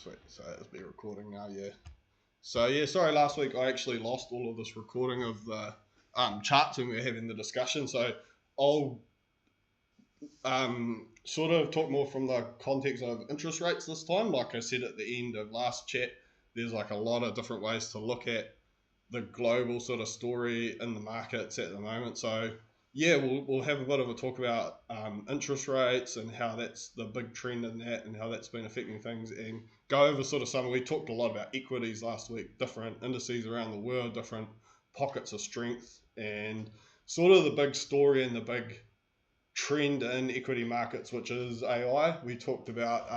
Sweet. So it's been recording now, yeah. So yeah, sorry, last week I actually lost all of this recording of the charts when we were having the discussion. So I'll sort of talk more from the context of interest rates this time. Like I said at the end of last chat, there's like a lot of different ways to look at the global sort of story in the markets at the moment. So yeah, we'll have a bit of a talk about interest rates and how that's the big trend in that and how that's been affecting things, and go over sort of some. We talked a lot about equities last week, different indices around the world, different pockets of strength, and sort of the big story and the big trend in equity markets, which is AI. We talked about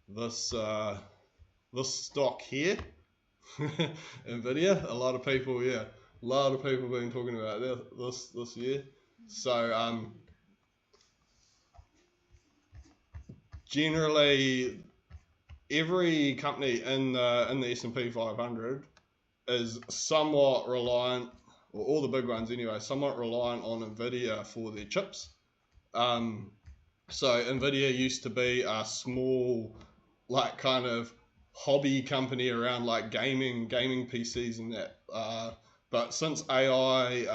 this stock here, Nvidia. A lot of people been talking about this year. So generally, every company in the S&P 500 is somewhat reliant, or all the big ones anyway, somewhat reliant on Nvidia for their chips. So Nvidia used to be a small, like, kind of hobby company around like gaming PCs and that. But since AI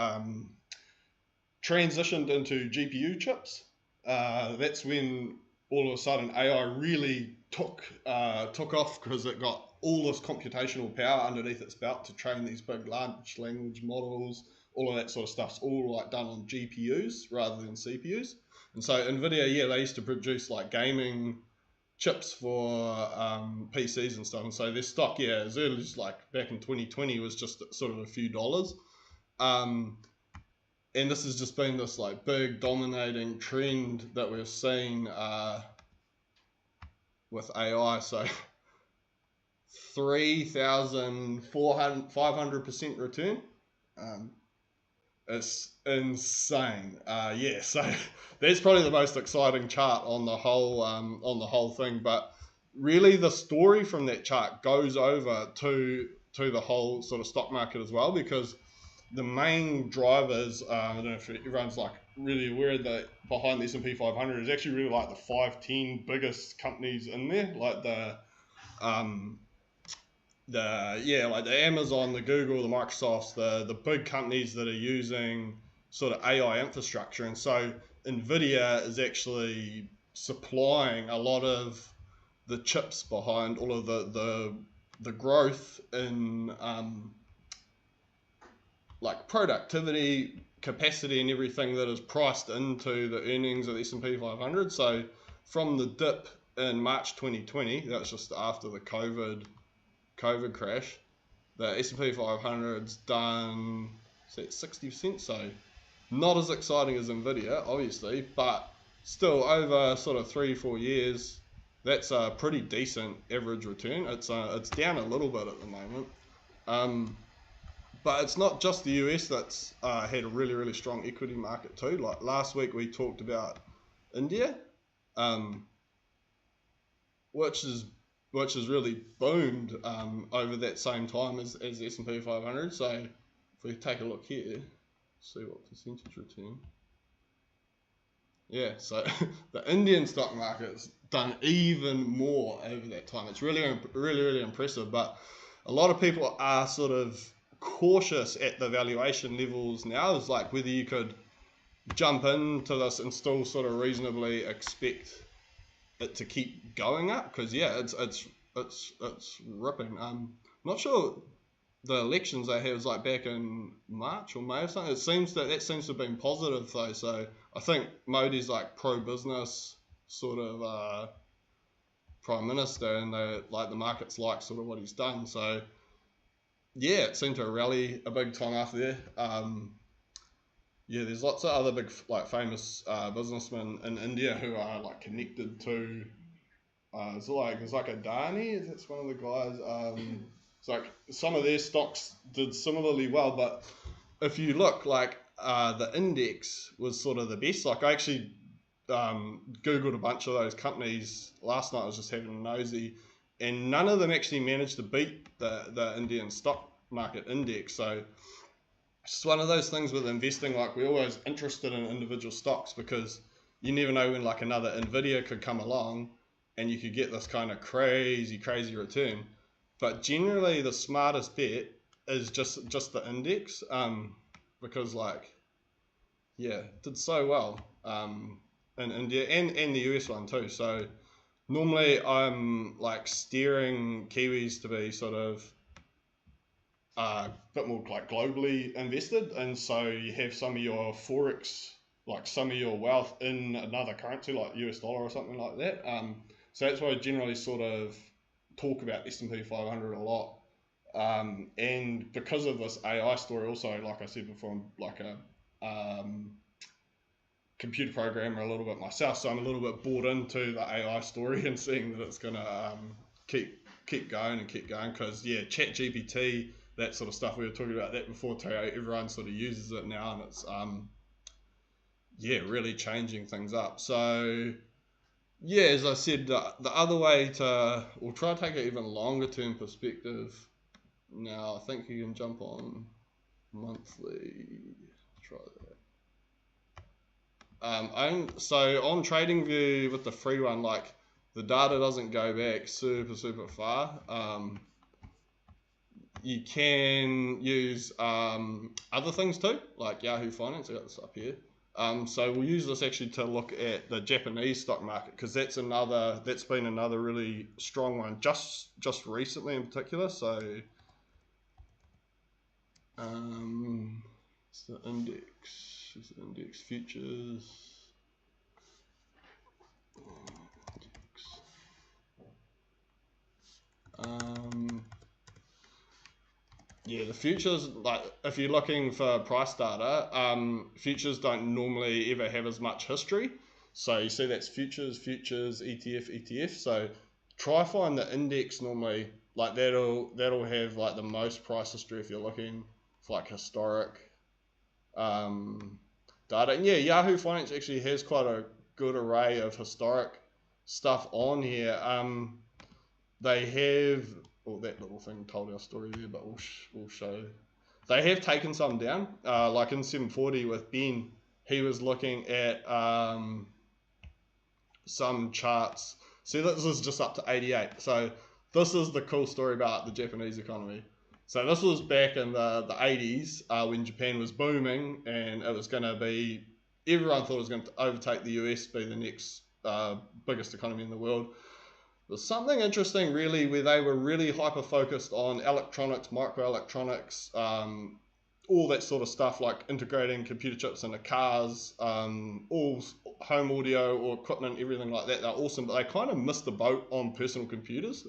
transitioned into GPU chips, that's when all of a sudden AI really took off, because it got all this computational power underneath its belt to train these big large language models. All of that sort of stuff's all like done on GPUs rather than CPUs. And so Nvidia, yeah, they used to produce like gaming chips for PCs and stuff. And so their stock, yeah, as early as like back in 2020 was just sort of a few dollars. And this has just been this like big dominating trend that we've seen with AI. So 3,500% return. It's insane. Yeah, so that's probably the most exciting chart on the whole thing. But really, the story from that chart goes over to the whole sort of stock market as well, because the main drivers, I don't know if everyone's like really aware that behind the S&P 500 is actually really like the 5-10 biggest companies in there, like the Amazon, the Google, the Microsofts, the big companies that are using sort of AI infrastructure. And so Nvidia is actually supplying a lot of the chips behind all of the growth in like productivity, capacity, and everything that is priced into the earnings of the S&P 500. So from the dip in March 2020, that's just after the COVID crash, the S&P 500's done 60%, so not as exciting as Nvidia, obviously, but still over sort of 3-4 years, that's a pretty decent average return. It's down a little bit at the moment, but it's not just the US that's had a really, really strong equity market too. Like last week we talked about India, which has really boomed over that same time as the S&P 500. So if we take a look here, see what percentage return. Yeah, so the Indian stock market's done even more over that time. It's really, really, really impressive. But a lot of people are sort of cautious at the valuation levels now. It's like whether you could jump into this and still sort of reasonably expect it to keep going up, because yeah, it's ripping. Not sure the elections they had was like back in March or May or something. It seems that seems to have been positive though. So I think Modi's like pro-business sort of prime minister, and they like the markets like sort of what he's done. So yeah, it seemed to rally a big time after there. Yeah, there's lots of other big, like, famous businessmen in India who are like connected to. It's like Adani. That's one of the guys. It's like some of their stocks did similarly well, but if you look, like the index was sort of the best. Like I actually googled a bunch of those companies last night. I was just having a nosy, and none of them actually managed to beat the Indian stock market index. So it's one of those things with investing, like we're always interested in individual stocks because you never know when like another Nvidia could come along and you could get this kind of crazy return. But generally, the smartest bet is just the index, because like, yeah, did so well in India and the US one too. So normally I'm like steering Kiwis to be sort of a bit more like globally invested, and so you have some of your forex, like some of your wealth in another currency like US dollar or something like that. So that's why I generally sort of talk about S&P 500 a lot. And because of this AI story, also, like I said before, I'm like a computer programmer a little bit myself, so I'm a little bit bought into the AI story and seeing that it's going to keep going, because yeah, ChatGPT, that sort of stuff, we were talking about that before too, everyone sort of uses it now, and it's really changing things up. So yeah, as I said, the other way we'll try to take an even longer term perspective. Now I think you can jump on monthly, try that. So on TradingView with the free one, like the data doesn't go back super far. You can use other things too, like Yahoo Finance. I got this up here. So we'll use this actually to look at the Japanese stock market, because that's been another really strong one just recently in particular. So it's the index futures. Yeah, the futures, like if you're looking for price data, futures don't normally ever have as much history. So you see that's futures, ETF. So try find the index normally, like that'll have like the most price history if you're looking for like historic data. And yeah, Yahoo Finance actually has quite a good array of historic stuff on here. They have, that little thing told our story there, but we'll show. They have taken some down, like in 740 with Ben, he was looking at some charts. See, this is just up to 88. So this is the cool story about the Japanese economy. So this was back in the 80s when Japan was booming, and it was going to be, everyone thought it was going to overtake the US, be the next biggest economy in the world. There's something interesting really where they were really hyper focused on electronics, microelectronics, all that sort of stuff, like integrating computer chips into cars, all home audio or equipment, everything like that. They're awesome, but they kind of missed the boat on personal computers.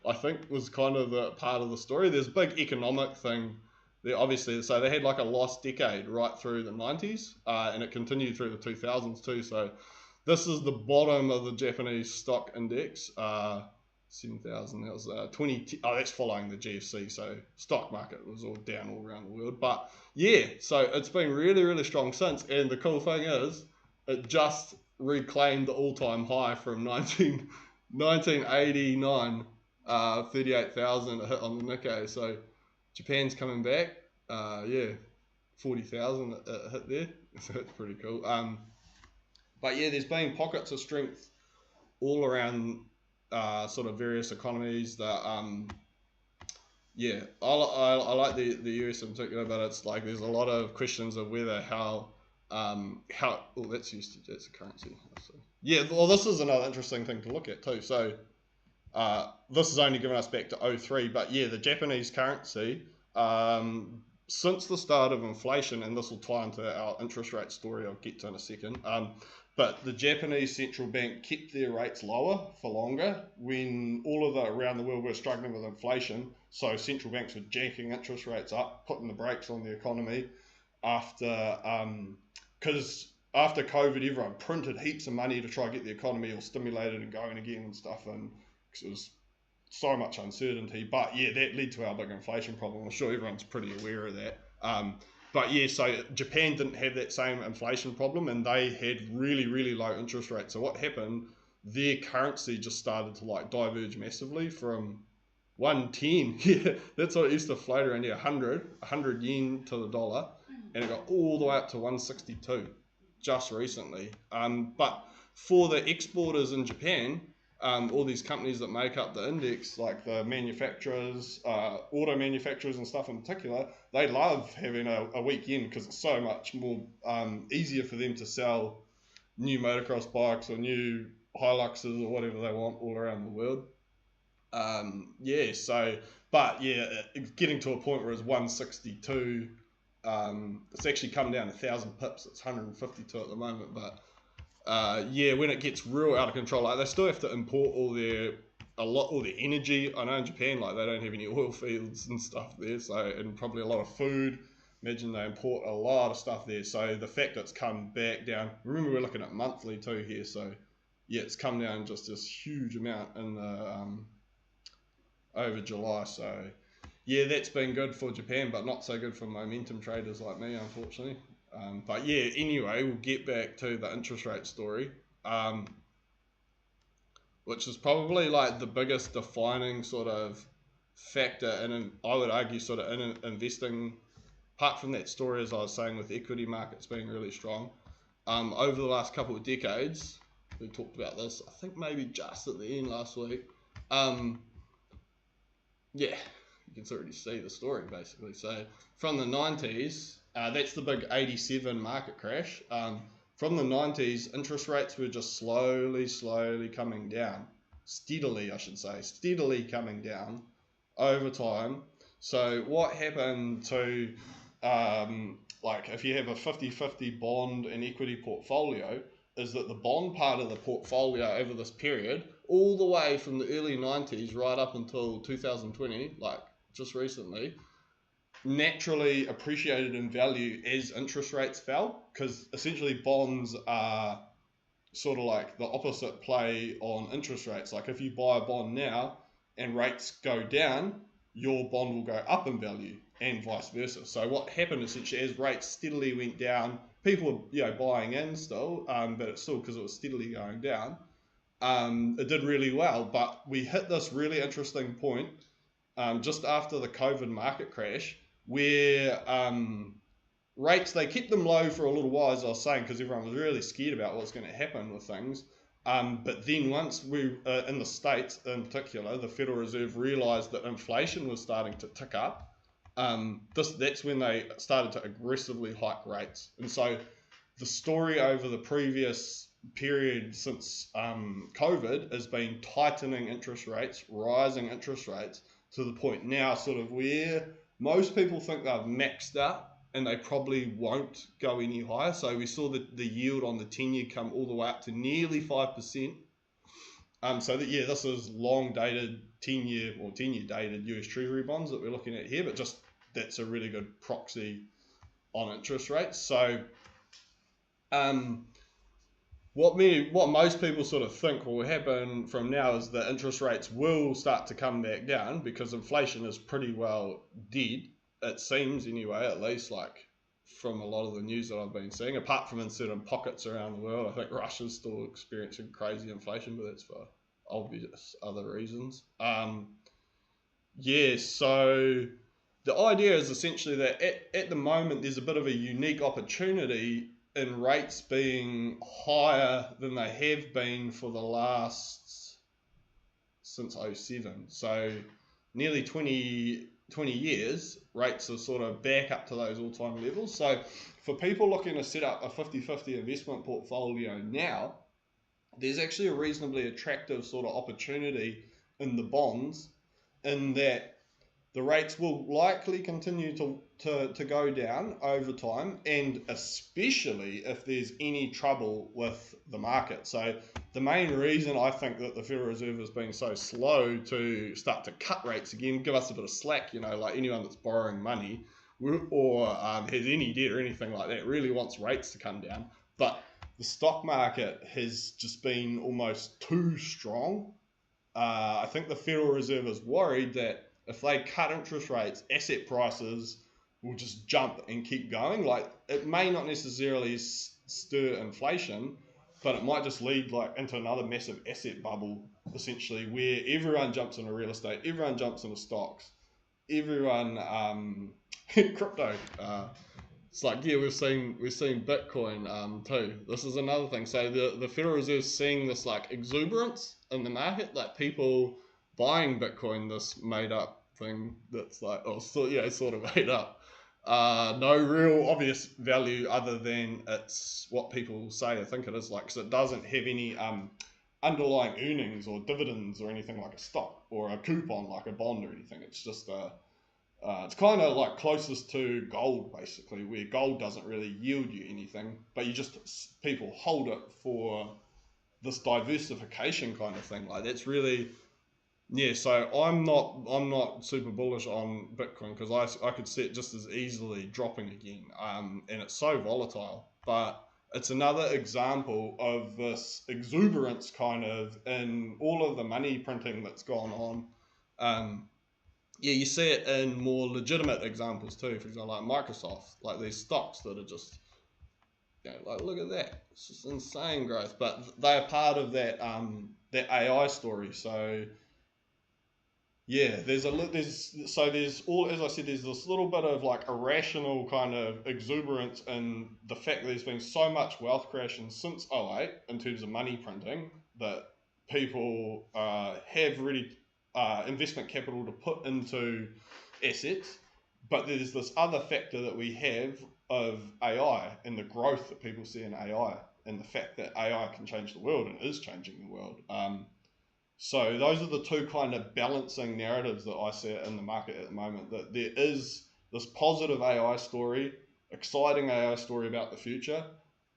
I think was kind of the part of the story. There's a big economic thing there, obviously. So they had like a lost decade right through the 90s, and it continued through the 2000s too. So this is the bottom of the Japanese stock index, 7,000. That was 20. Oh, that's following the GFC. So stock market was all down all around the world. But yeah, so it's been really strong since. And the cool thing is, it just reclaimed the all-time high from 1989, 38,000 a hit on the Nikkei. So Japan's coming back. 40,000 a hit there. So that's pretty cool. But yeah, there's been pockets of strength all around sort of various economies that I like the US in particular, but it's like there's a lot of questions of whether how that's a currency. So, yeah, well, this is another interesting thing to look at too. So this has only given us back to 03, but yeah, the Japanese currency, since the start of inflation, and this will tie into our interest rate story I'll get to in a second, but the Japanese central bank kept their rates lower for longer when all of the around the world were struggling with inflation. So central banks were jacking interest rates up, putting the brakes on the economy after COVID, everyone printed heaps of money to try to get the economy all stimulated and going again and stuff, and it was so much uncertainty. But yeah, that led to our big inflation problem. I'm sure everyone's pretty aware of that. But yeah, so Japan didn't have that same inflation problem, and they had really low interest rates. So what happened, their currency just started to like diverge massively from 110. Yeah, that's what it used to float around here, 100 yen to the dollar, and it got all the way up to 162 just recently. But for the exporters in Japan, all these companies that make up the index, like the manufacturers, auto manufacturers and stuff in particular, they love having a weekend because it's so much more easier for them to sell new motocross bikes or new Hiluxes or whatever they want all around the world. It's getting to a point where it's 162. It's actually come down 1,000 pips. It's 152 at the moment, but when it gets real out of control, like they still have to import all the energy. I know in Japan, like they don't have any oil fields and stuff there, so, and probably a lot of food. Imagine they import a lot of stuff there. So the fact it's come back down. Remember, we're looking at monthly too here, so yeah, it's come down just this huge amount in the over July. So yeah, that's been good for Japan, but not so good for momentum traders like me, unfortunately. But yeah, anyway, we'll get back to the interest rate story, which is probably like the biggest defining sort of factor in, I would argue, sort of in investing. Apart from that story, as I was saying, with equity markets being really strong, over the last couple of decades, we talked about this, I think maybe just at the end last week. You can already see the story basically. So from the 90s, that's the big 87 market crash. From the 90s, interest rates were just slowly coming down. Steadily coming down over time. So what happened to, like if you have a 50-50 bond and equity portfolio, is that the bond part of the portfolio over this period, all the way from the early 90s right up until 2020, like just recently, naturally appreciated in value as interest rates fell, because essentially bonds are sort of like the opposite play on interest rates. Like if you buy a bond now and rates go down, your bond will go up in value, and vice versa. So what happened essentially, as rates steadily went down, people were buying in still, but it's still, because it was steadily going down, it did really well. But we hit this really interesting point just after the COVID market crash, where rates, they kept them low for a little while, as I was saying, because everyone was really scared about what's going to happen with things. But then once we, in the States in particular, the Federal Reserve realised that inflation was starting to tick up, that's when they started to aggressively hike rates. And so the story over the previous period since COVID has been tightening interest rates, rising interest rates, to the point now sort of where most people think they've maxed out and they probably won't go any higher. So we saw the yield on the 10-year come all the way up to nearly 5%. This is long dated 10-year or 10-year dated US Treasury bonds that we're looking at here, but just that's a really good proxy on interest rates. So what most people sort of think will happen from now is that interest rates will start to come back down, because inflation is pretty well dead. It seems anyway, at least like from a lot of the news that I've been seeing, apart from in certain pockets around the world. I think Russia's still experiencing crazy inflation, but that's for obvious other reasons. So the idea is essentially that at the moment there's a bit of a unique opportunity in rates being higher than they have been for the last, since 07. So nearly 20 years, rates are sort of back up to those all-time levels. So for people looking to set up a 50-50 investment portfolio now, there's actually a reasonably attractive sort of opportunity in the bonds, in that the rates will likely continue to go down over time, and especially if there's any trouble with the market. So the main reason I think that the Federal Reserve has been so slow to start to cut rates again, give us a bit of slack, like anyone that's borrowing money or has any debt or anything like that really wants rates to come down. But the stock market has just been almost too strong. I think the Federal Reserve is worried that if they cut interest rates, asset prices will just jump and keep going. Like, it may not necessarily stir inflation, but it might just lead into another massive asset bubble, essentially, where everyone jumps into real estate, everyone jumps into stocks, everyone crypto. It's like, yeah, we've seen Bitcoin too. This is another thing. So the Federal Reserve's seeing this like exuberance in the market, like people buying Bitcoin, this made up thing that's like, oh, so yeah, it's sort of made up. No real obvious value other than it's what people say or think it is, like, because it doesn't have any underlying earnings or dividends or anything like a stock or a coupon like a bond or anything. It's just it's kind of like closest to gold, basically, where gold doesn't really yield you anything, but people hold it for this diversification kind of thing. Like that's really, yeah. So I'm not super bullish on Bitcoin because I could see it just as easily dropping again. And it's so volatile, but it's another example of this exuberance kind of in all of the money printing that's gone on. Yeah, you see it in more legitimate examples too. For example, like Microsoft, like these stocks that are just, like look at that, it's just insane growth. But they are part of that AI story. So yeah, there's all, as I said, there's this little bit of like irrational kind of exuberance in the fact that there's been so much wealth creation since '08 in terms of money printing that people have really investment capital to put into assets, but there's this other factor that we have of AI and the growth that people see in AI and the fact that AI can change the world and is changing the world. So those are the two kind of balancing narratives that I see in the market at the moment, that there is this positive AI story, exciting AI story about the future,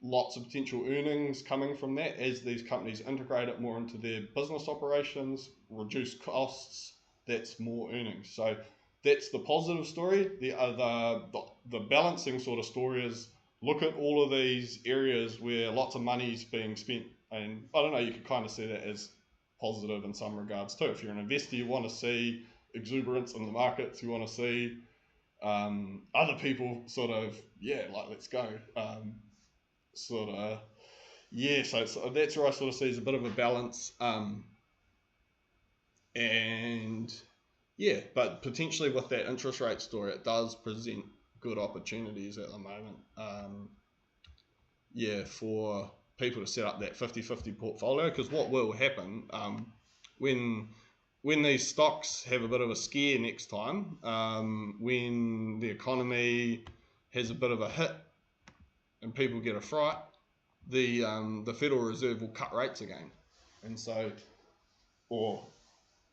lots of potential earnings coming from that as these companies integrate it more into their business operations, reduce costs, that's more earnings. So that's the positive story. The balancing sort of story is look at all of these areas where lots of money is being spent, and I don't know, you could kind of see that as positive in some regards too. If you're an investor, you want to see exuberance in the markets, you want to see other people sort of, like let's go. So that's where I sort of see as a bit of a balance. And yeah, but potentially with that interest rate story, it does present good opportunities at the moment. For people to set up that 50-50 portfolio, because what will happen when these stocks have a bit of a scare next time, when the economy has a bit of a hit and people get a fright, the Federal Reserve will cut rates again, and so, or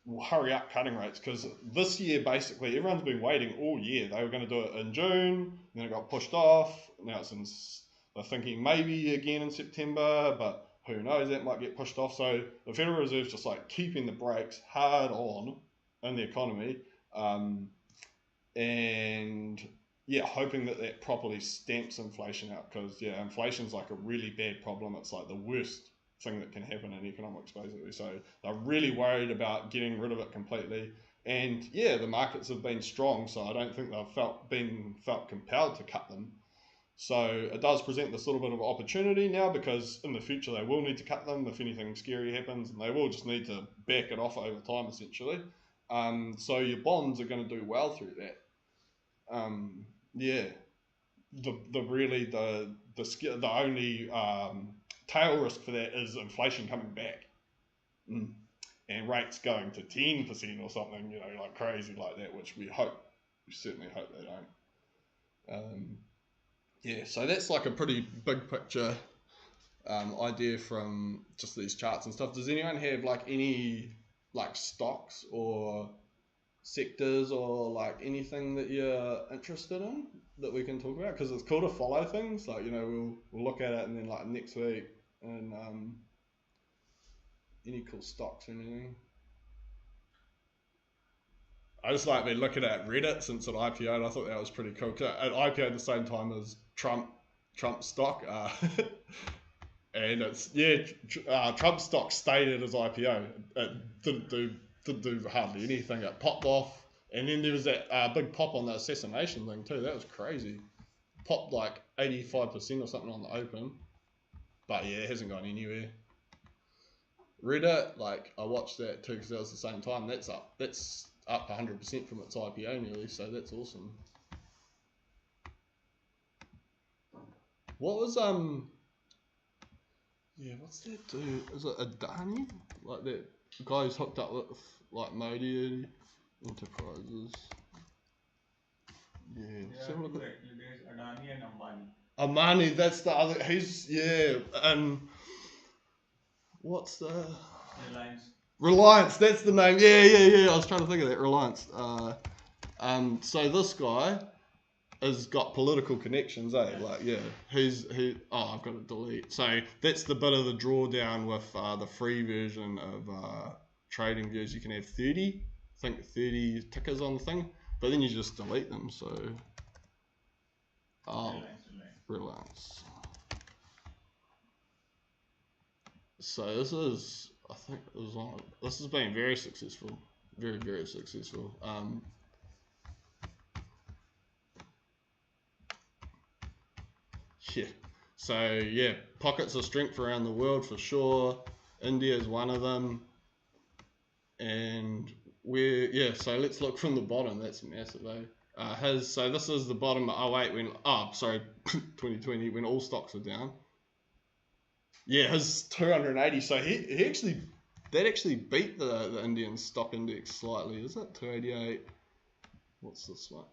will hurry up cutting rates, because this year basically everyone's been waiting all year. They were going to do it in June, and then it got pushed off. Now they're thinking maybe again in September, but who knows, that might get pushed off. So the Federal Reserve's just like keeping the brakes hard on in the economy, and hoping that properly stamps inflation out, because inflation's like a really bad problem. It's like the worst thing that can happen in economics, basically. So they're really worried about getting rid of it completely. And the markets have been strong, so I don't think they've felt compelled to cut them. So it does present this little bit of opportunity now, because in the future they will need to cut them if anything scary happens, and they will just need to back it off over time, essentially. So your bonds are going to do well through that. The only tail risk for that is inflation coming back, and rates going to 10% or something, like crazy like that, which we certainly hope they don't. So that's like a pretty big picture idea from just these charts and stuff. Does anyone have like any like stocks or sectors or like anything that you're interested in that we can talk about? Because it's cool to follow things, like we'll look at it, and then like next week, and any cool stocks or anything. I just like been looking at Reddit since it IPO'd. I thought that was pretty cool. It IPO'd at the same time as Trump stock, and it's Trump stock stayed at his IPO. It didn't do hardly anything. It popped off, and then there was that big pop on the assassination thing too. That was crazy. Popped like 85% or something on the open, but it hasn't gone anywhere. Reddit, like I watched that too because that was the same time. That's up 100% from its IPO nearly, so that's awesome. What was Yeah, what's that dude? Is it Adani? Like that guy who's hooked up with like Modi Enterprises. Yeah, let's have a look at There's Adani and Ambani. Amani. That's the other. He's what's the Reliance. Reliance? That's the name. Yeah. I was trying to think of that. Reliance. So this guy has got political connections, eh? Yeah. Like, yeah, I've got to delete. So that's the bit of the drawdown with the free version of Trading Views. You can have 30 tickers on the thing, but then you just delete them. So, Reliance. So this has been very successful, very, very successful. Yeah. So yeah, pockets of strength around the world for sure. India is one of them, and so let's look from the bottom. That's massive, eh? So this is the bottom of 08 2020 when all stocks are down. Yeah, his 280. So he actually beat the Indian stock index slightly. Is it 288? What's this one?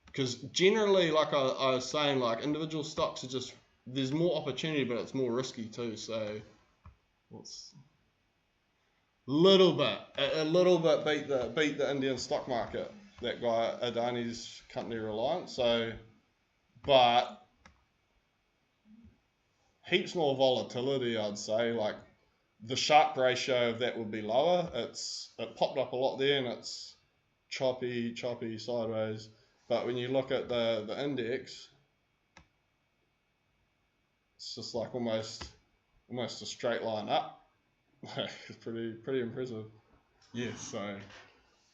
Because generally, like I was saying, like individual stocks are just, there's more opportunity, but it's more risky too. So what's a little bit beat the Indian stock market. That guy Adani's company Reliance. So, but heaps more volatility, I'd say. Like the Sharpe ratio of that would be lower. It popped up a lot there, and it's choppy sideways. But when you look at the index, it's just like almost a straight line up. It's pretty impressive. Yeah, so I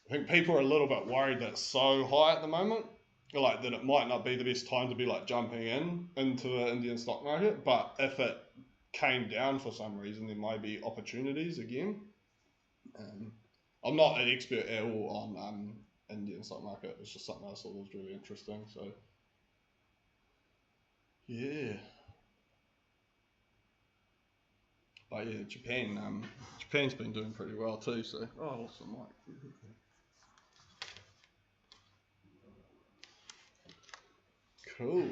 think people are a little bit worried that it's so high at the moment, like that it might not be the best time to be like jumping into the Indian stock market. But if it came down for some reason, there might be opportunities again. I'm not an expert at all on Indian stock market. It's just something I thought was really interesting. So yeah. But yeah, Japan's been doing pretty well too. So awesome, Mike. Cool.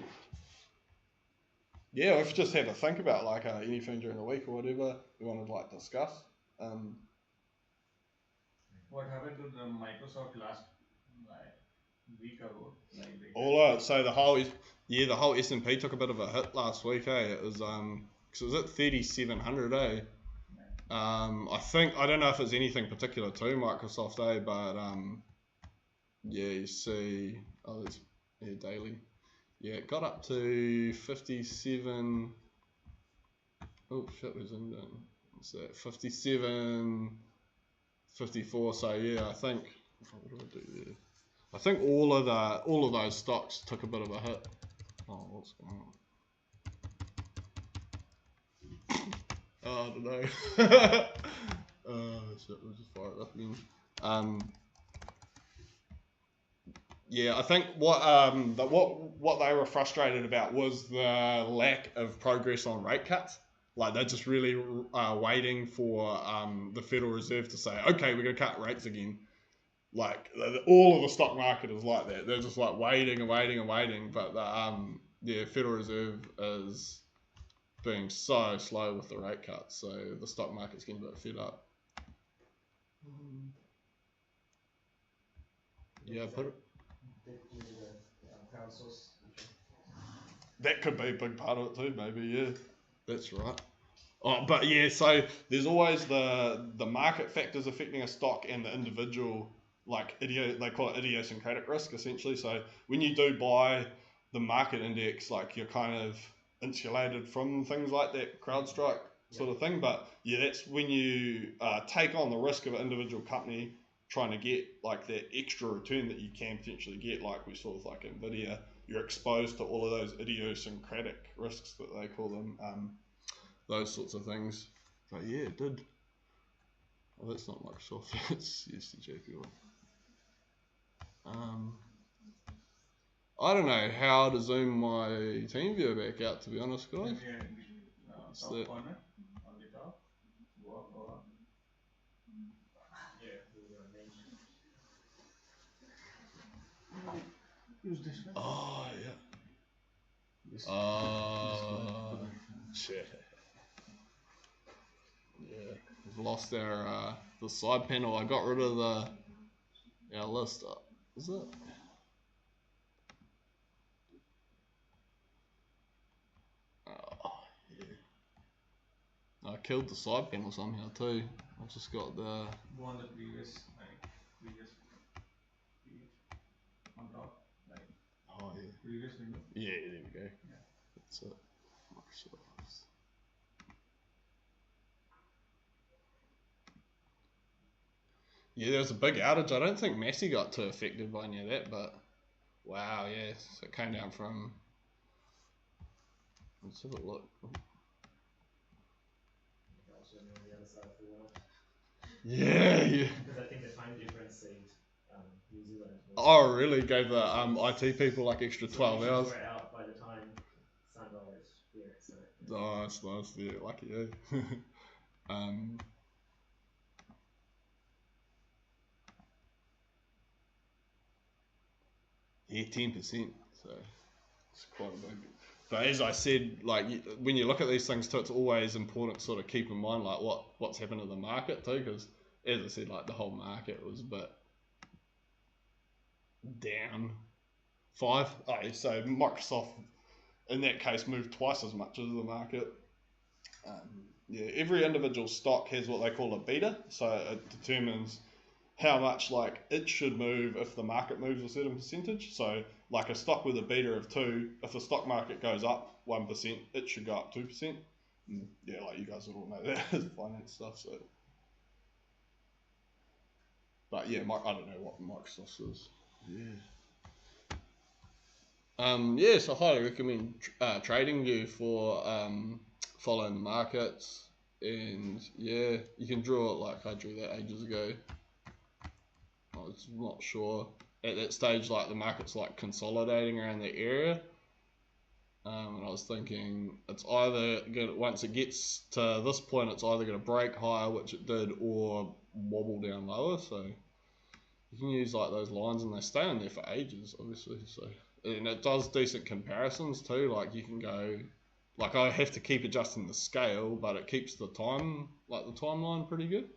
Yeah, we've just had to think about like anything during the week or whatever we wanted to like discuss. What happened to the Microsoft last week ago? So the whole S&P took a bit of a hit last week. It was because it was at 3,700. I don't know if it's anything particular to Microsoft, but you see, daily. Yeah, it got up to 57. Oh shit, was in then. What's that? 57, 54. So yeah, I think. What do I do there? I think all of those stocks took a bit of a hit. Oh, what's going on? Oh, I don't know. Shit, we'll just fire it up again. Yeah, I think what they were frustrated about was the lack of progress on rate cuts. Like they're just really waiting for the Federal Reserve to say, okay, we're going to cut rates again. Like all of the stock market is like that. They're just like waiting. But the Federal Reserve is being so slow with the rate cuts, so the stock market's getting a bit fed up. Yeah, put it. That could be a big part of it too, maybe. Yeah, that's right. Oh, but yeah, so there's always the market factors affecting a stock and the individual, like they call it idiosyncratic risk essentially. So when you do buy the market index, like you're kind of insulated from things like that CrowdStrike sort of thing. But yeah, that's when you take on the risk of an individual company trying to get like that extra return that you can potentially get, like we saw with like Nvidia. You're exposed to all of those idiosyncratic risks that they call them, those sorts of things. But yeah, it did. Oh, that's not Microsoft. It's USDJPY. I don't know how to zoom my team viewer back out, to be honest, guys. Top that? corner on the top. Go up. Use this one. Oh, yeah. Shit. Yeah, we've lost our the side panel. I got rid of our list. Is it? Oh, yeah. I killed the side panel somehow too. I've just got the. Go on the previous page on top. Oh yeah. Previous window. Yeah, there we go. Yeah. That's it. Microsoft. Yeah, there was a big outage. I don't think Massey got too affected by any of that, but wow, yeah. So it came down from. Let's have a look. Yeah, yeah. Because I think the time difference saved New Zealand. Oh, really? Gave the IT people like extra 12 hours? Were out by the time sunrise here, so. Oh, that's nice. Yeah, lucky you. Yeah, 10%. So it's quite a big. But as I said, like when you look at these things too, it's always important to sort of keep in mind like what's happened to the market too, because as I said, like the whole market was a bit down. 5. Oh, so Microsoft in that case moved twice as much as the market. Yeah, every individual stock has what they call a beta, so it determines how much like it should move if the market moves a certain percentage. So like a stock with a beta of 2, if the stock market goes up 1%, it should go up 2%. Yeah, like you guys would all know that as finance stuff. So, but yeah, I don't know what Microsoft is. Yeah. Yeah, so I highly recommend TradingView for following the markets, and yeah, you can draw it like I drew that ages ago. I was not sure at that stage, like the market's like consolidating around the area, and I was thinking it's either gonna, once it gets to this point, it's either going to break higher, which it did, or wobble down lower. So you can use like those lines, and they stay on there for ages, obviously. So and it does decent comparisons too. Like you can go, like I have to keep adjusting the scale, but it keeps the time, like the timeline, pretty good.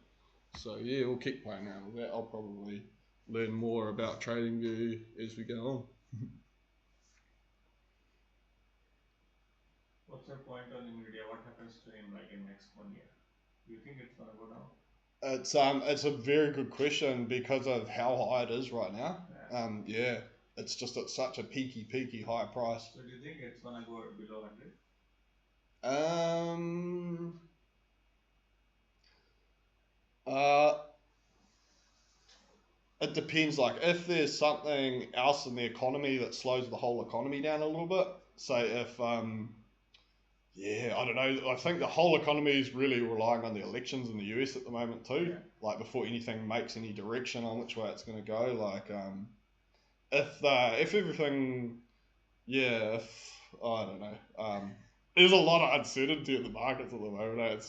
So yeah, we'll keep playing around with that. I'll probably learn more about TradingView as we go on. What's your point on Nvidia? What happens to him like in next 1 year? Do you think it's gonna go down? It's a very good question because of how high it is right now. Yeah, it's just at such a peaky high price. So do you think it's gonna go below 100? It depends. Like if there's something else in the economy that slows the whole economy down a little bit. Say if yeah, I don't know. I think the whole economy is really relying on the elections in the US at the moment too. Yeah. Like before anything makes any direction on which way it's going to go. Like if everything, yeah, if I don't know. There's a lot of uncertainty in the markets at the moment.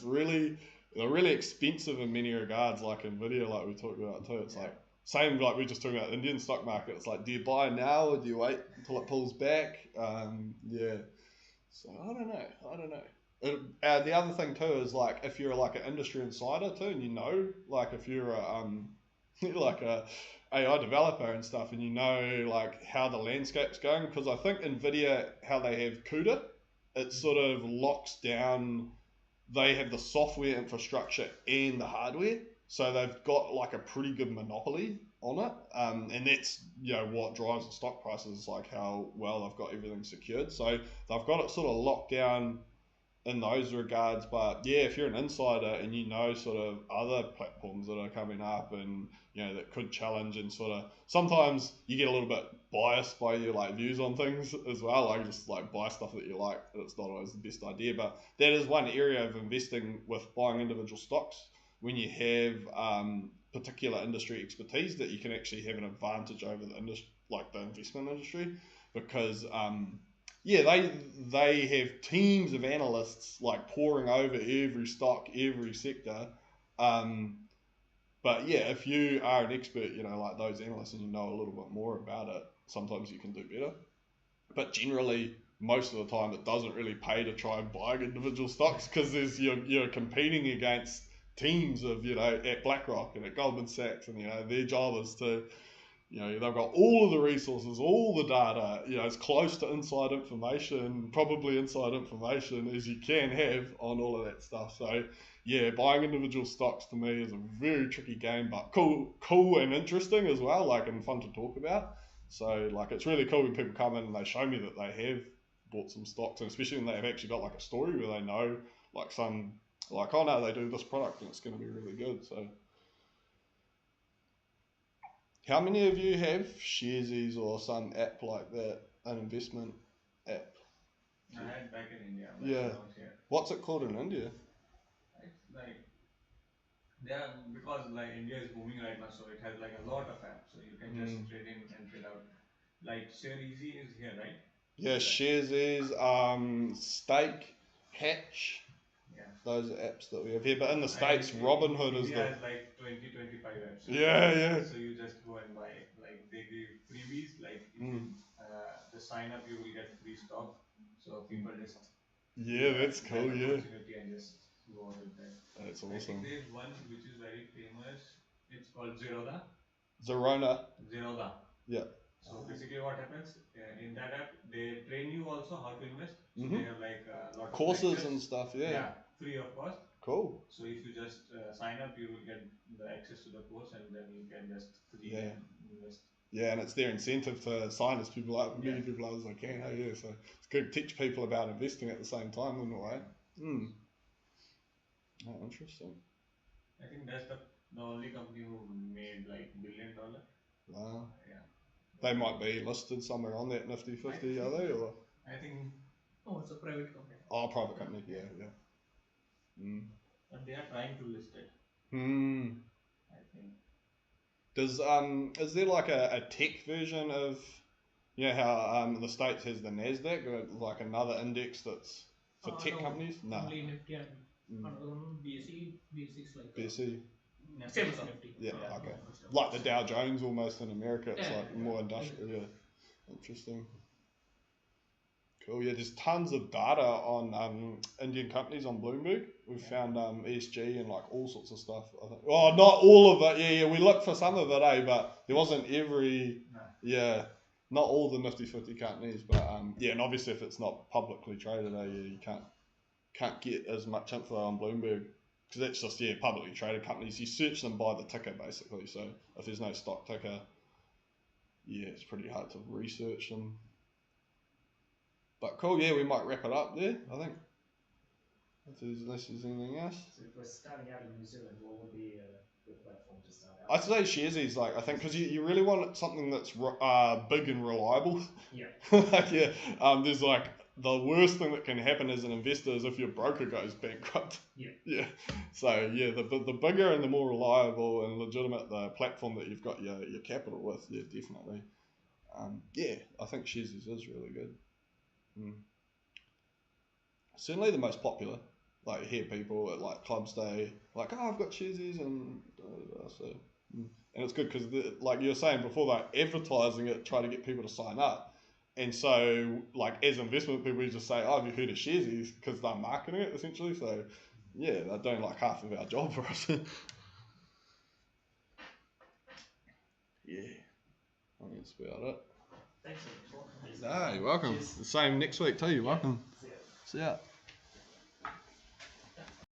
They're really expensive in many regards. Like Nvidia, like we talked about too. It's like same like we just talking about the Indian stock market. It's like, do you buy now or do you wait until it pulls back? Yeah. So I don't know. The other thing too is like if you're like an industry insider too, and you know, like if you're like a AI developer and stuff, and you know like how the landscape's going, because I think Nvidia, how they have CUDA, it sort of locks down. They have the software infrastructure and the hardware, so they've got like a pretty good monopoly on it, and that's what drives the stock prices, like how well they've got everything secured. So they've got it sort of locked down in those regards. But yeah, if you're an insider and you know sort of other platforms that are coming up and that could challenge, and sort of sometimes you get a little bit biased by your like views on things as well, like just like buy stuff that you like, and it's not always the best idea. But that is one area of investing with buying individual stocks, when you have particular industry expertise, that you can actually have an advantage over the industry, like the investment industry. because they have teams of analysts like poring over every stock, every sector. But yeah, if you are an expert, like those analysts, and you know a little bit more about it, sometimes you can do better. But generally, most of the time, it doesn't really pay to try and buy individual stocks, because you're competing against teams of, at BlackRock and at Goldman Sachs, and their job is to, they've got all of the resources, all the data, as close to inside information, probably inside information as you can have on all of that stuff. So yeah, buying individual stocks to me is a very tricky game, but cool and interesting as well, and fun to talk about. So it's really cool when people come in and they show me that they have bought some stocks, and especially when they've actually got a story where they know oh no, they do this product and it's going to be really good. So how many of you have Sharesies or some app like that, an investment app? I had back in India. Yeah. What's it called in India? It's because India is booming right now, so it has a lot of apps, so you can just trade in and trade out. ShareEasy is here, right? Yeah, Sharesies, Stake, Hatch. Yeah. Those are apps that we have here, but in the States, Robinhood is India has 20-25 apps. Yeah. So you just go and buy, they give freebies, just sign up, you will get free stock. So people just that's cool. Yeah. And just go on with that. That's awesome. I think there's one which is very famous. It's called Zerodha. Zerodha. Yeah. So basically, what happens in that app, they train you also how to invest. So they have a lot of courses lectures. and stuff. Yeah. Free of cost. Cool. So if you just sign up, you will get the access to the course, and then you can just invest. Yeah, and it's their incentive to sign as people up, many people as they can. Yeah, so it's good to teach people about investing at the same time, in a way. Oh, interesting. I think that's the only company who made $1 billion. Wow. Yeah. They might be listed somewhere on that Nifty 50, are they? Or? I think. Oh, it's a private company. Oh, private company. Yeah. But they are trying to list it. I think. Does is there a tech version of how the States has the Nasdaq, or another index that's for tech companies? No. Only Nifty and another one BSE. BSE is BSE. Same as Nifty. Yeah. Okay. Like the Dow Jones almost in America. It's more industrial. Yeah. Interesting. Cool. Yeah, there's tons of data on Indian companies on Bloomberg. We've found ESG and all sorts of stuff. I think. Oh, not all of it. Yeah. We looked for some of it, but there wasn't every. No. Yeah, not all the Nifty 50 companies, but and obviously if it's not publicly traded, you can't get as much info on Bloomberg, because that's just publicly traded companies. You search them by the ticker basically. So if there's no stock ticker, it's pretty hard to research them. But cool, we might wrap it up there, I think. Unless there's anything else. So if we're starting out in New Zealand, what would be a good platform to start out? I'd say Sharesies, I think, because you really want something that's big and reliable. Yeah. There's the worst thing that can happen as an investor is if your broker goes bankrupt. Yeah. So the bigger and the more reliable and legitimate the platform that you've got your capital with, definitely. I think Sharesies is really good. Certainly the most popular. You hear people at clubs day I've got Sharesies and so. And it's good because like you were saying before, they're advertising it, try to get people to sign up. And so as investment people, you just say, have you heard of Sharesies? Because they're marketing it essentially. So they're doing half of our job for us. I think that's about it. Thanks. You're welcome. Cheers. The same next week too. You're welcome. See ya. See ya.